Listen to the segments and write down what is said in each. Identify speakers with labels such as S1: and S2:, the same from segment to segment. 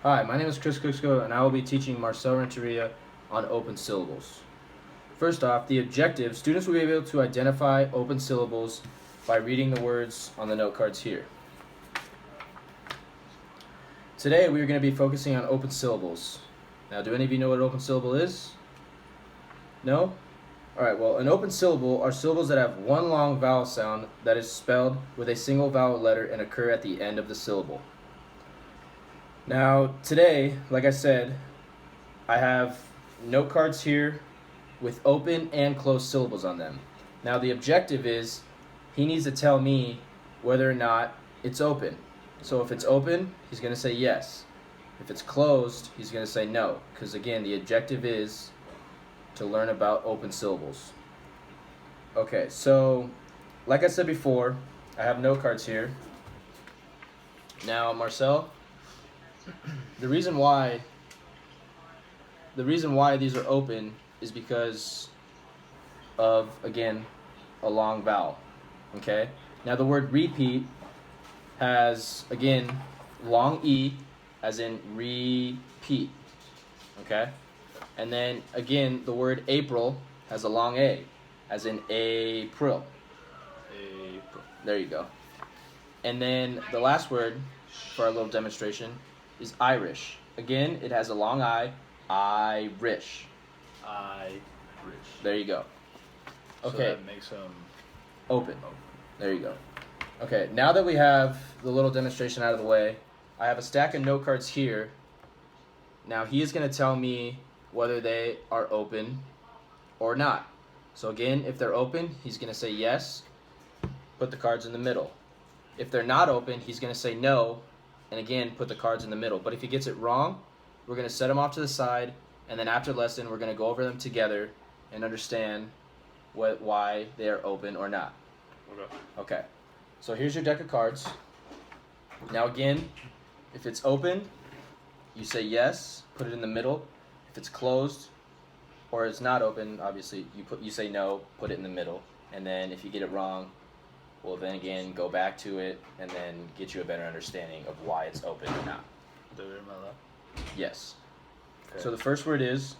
S1: Hi, my name is Chris Cooksko, and I will be teaching Marcel Renteria on open syllables. First off, the objective, students will be able to identify open syllables by reading the words on the note cards here. Today, we are going to be focusing on open syllables. Now, do any of you know what an open syllable is? No? Alright, well, an open syllable are syllables that have one long vowel sound that is spelled with a single vowel letter and occur at the end of the syllable. Now, today, like I said, I have note cards here with open and closed syllables on them. Now, the objective is he needs to tell me whether or not it's open. So if it's open, he's going to say yes. If it's closed, he's going to say no. Because again, the objective is to learn about open syllables. Okay, so like I said before, I have note cards here. Now, Marcel, the reason why these are open is because of, again, a long vowel. Okay? Now the word repeat has, again, long E, as in repeat. Okay? And then, again, the word April has a long A, as in April.
S2: April.
S1: There you go. And then the last word for our little demonstration is Irish. Again, it has a long I, Irish.
S2: Irish.
S1: There you go. Okay.
S2: So that makes them
S1: Open. There you go. Okay, now that we have the little demonstration out of the way, I have a stack of note cards here. Now he is going to tell me whether they are open or not. So again, if they're open, he's going to say yes, put the cards in the middle. If they're not open, he's going to say no, and again, put the cards in the middle. But if he gets it wrong, we're going to set them off to the side, and then after lesson, we're going to go over them together and understand why they are open or not. Okay, so here's your deck of cards. Now again, if it's open, you say yes, put it in the middle. If it's closed or it's not open, obviously you say no, put it in the middle. And then if you get it wrong, we'll then again go back to it and then get you a better understanding of why it's open or not.
S2: Do it in my lap.
S1: Yes.
S2: Okay.
S1: So the first word is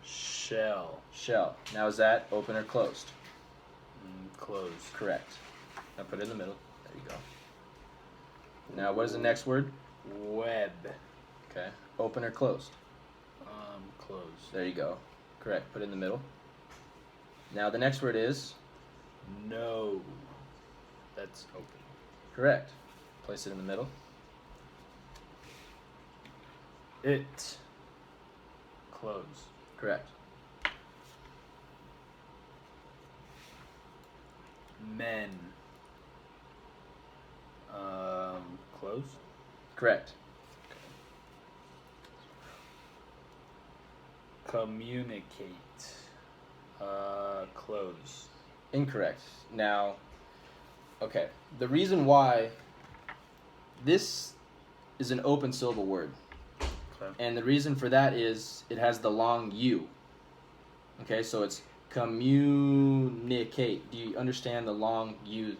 S2: Shell.
S1: shell. Now is that open or closed?
S2: Closed.
S1: Correct. Now put it in the middle. There you go. Now what is the next word?
S2: Web.
S1: Okay. Open or closed?
S2: Closed.
S1: There you go. Correct. Put it in the middle. Now the next word is
S2: No. That's open.
S1: correct. Place it in the middle.
S2: It. Closed.
S1: Correct.
S2: Men. Closed.
S1: Correct.
S2: Communicate. Closed.
S1: Incorrect. Now, okay. The reason why this is an open syllable word,
S2: Okay.
S1: and the reason for that is it has the long U. Okay, so it's communicate. Do you understand the long U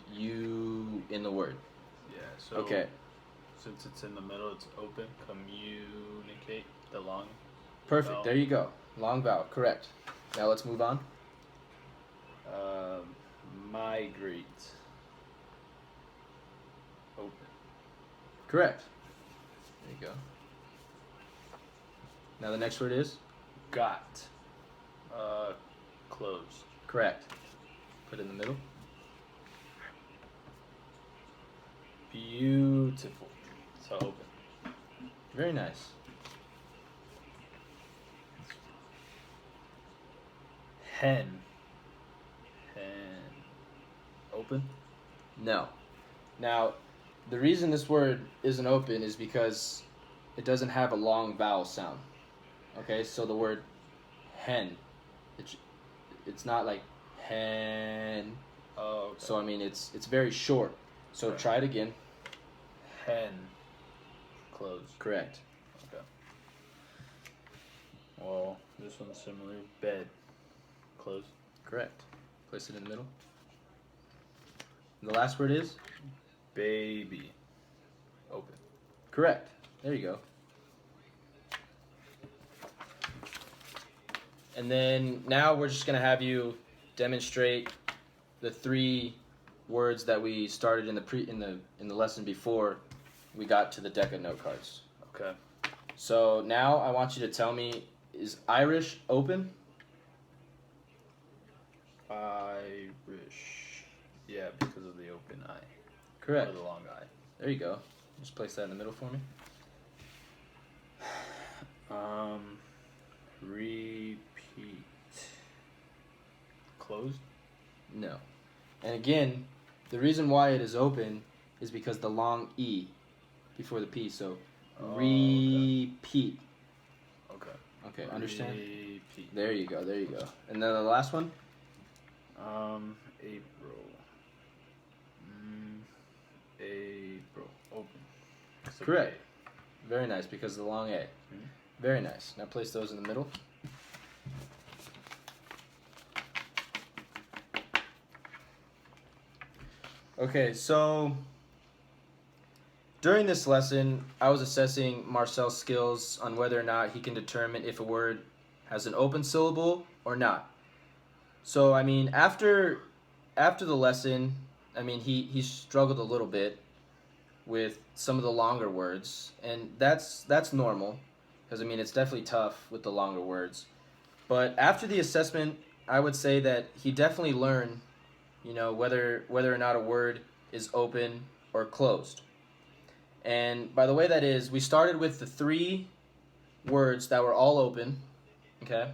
S1: in the word?
S2: Yeah. So.
S1: Okay.
S2: Since it's in the middle, it's open. Communicate. The long.
S1: Perfect.
S2: Vowel.
S1: There you go. Long vowel. Correct. Now let's move on.
S2: Migrate. Open.
S1: Correct. There you go. Now the next word is
S2: Got. Closed.
S1: correct. Put it in the middle.
S2: Beautiful. So open.
S1: Very nice.
S2: Hen. Hen. Open.
S1: No. Now, the reason this word isn't open is because it doesn't have a long vowel sound. Okay, so the word hen, it's not like hen.
S2: Oh. Okay.
S1: So I mean, it's very short. So
S2: Okay.
S1: try it again.
S2: Hen. Closed.
S1: Correct.
S2: Okay. Well, this one's similar. Bed. Closed.
S1: Correct. Place it in the middle. And the last word is
S2: Baby. Open.
S1: correct. There you go. And then now we're just gonna have you demonstrate the 3 words that we started in the lesson before we got to the deck of note cards.
S2: Okay.
S1: So now I want you to tell me, is Irish open?
S2: Irish. Yeah, because of the open eye.
S1: Correct.
S2: Or the long eye.
S1: There you go. Just place that in the middle for me.
S2: Repeat. Closed?
S1: No. And again, the reason why it is open is because the long E before the P. So repeat.
S2: Okay.
S1: Okay, understand?
S2: Repeat.
S1: There you go. And then the last one?
S2: April. April. Open. So
S1: Correct. Very nice, because of the long A.
S2: Mhm.
S1: Very nice. Now place those in the middle. Okay, so during this lesson, I was assessing Marcel's skills on whether or not he can determine if a word has an open syllable or not. So, I mean, after the lesson, I mean, he struggled a little bit with some of the longer words, and that's normal, because I mean, it's definitely tough with the longer words. But after the assessment, I would say that he definitely learned, whether or not a word is open or closed. And by the way that is, we started with the 3 words that were all open, okay?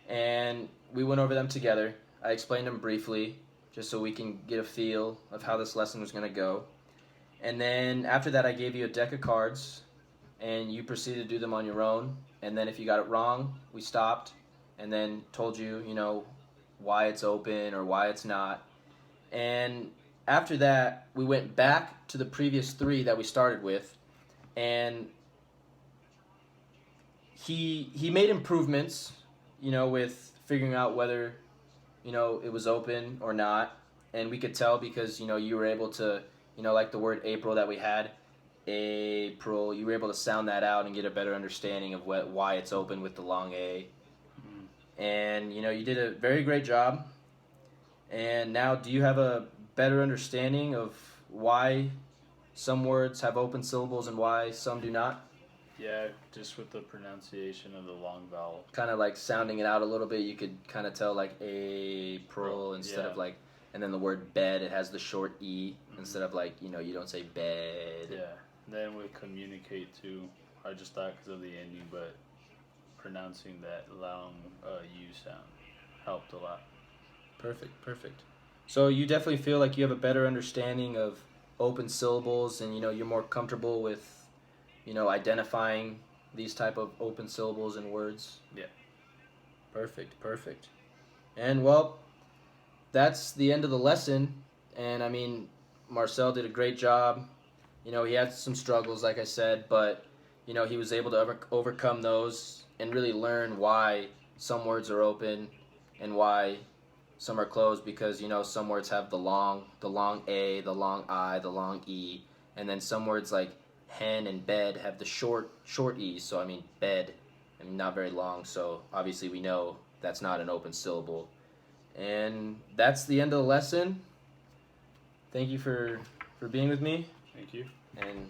S1: And we went over them together. I explained them briefly, just so we can get a feel of how this lesson was going to go. And then after that, I gave you a deck of cards, and you proceeded to do them on your own. And then if you got it wrong, we stopped, and then told you, why it's open or why it's not. And after that, we went back to the previous 3 that we started with, and he made improvements, with figuring out whether, it was open or not. And we could tell because, you were able to, like the word April that we had, April, you were able to sound that out and get a better understanding of why it's open with the long A. And, you did a very great job. And now, do you have a better understanding of why some words have open syllables and why some do not?
S2: Yeah, just with the pronunciation of the long vowel.
S1: Kind of like sounding it out a little bit, you could kind of tell like April instead of like, and then the word bed, it has the short E instead of like, you don't say bed.
S2: Yeah, then with communicate too, I just thought because of the ending, but pronouncing that long U sound helped a lot.
S1: Perfect. So you definitely feel like you have a better understanding of open syllables, and you're more comfortable with identifying these type of open syllables in words.
S2: Yeah.
S1: Perfect. And well, that's the end of the lesson. And I mean, Marcel did a great job. He had some struggles, like I said, but he was able to overcome those and really learn why some words are open and why some are closed, because some words have the long A, the long I, the long E, and then some words like hen and bed have the short E. So I mean, bed, not very long, so obviously we know that's not an open syllable. And that's the end of the lesson. Thank you for being with me.
S2: Thank you.
S1: And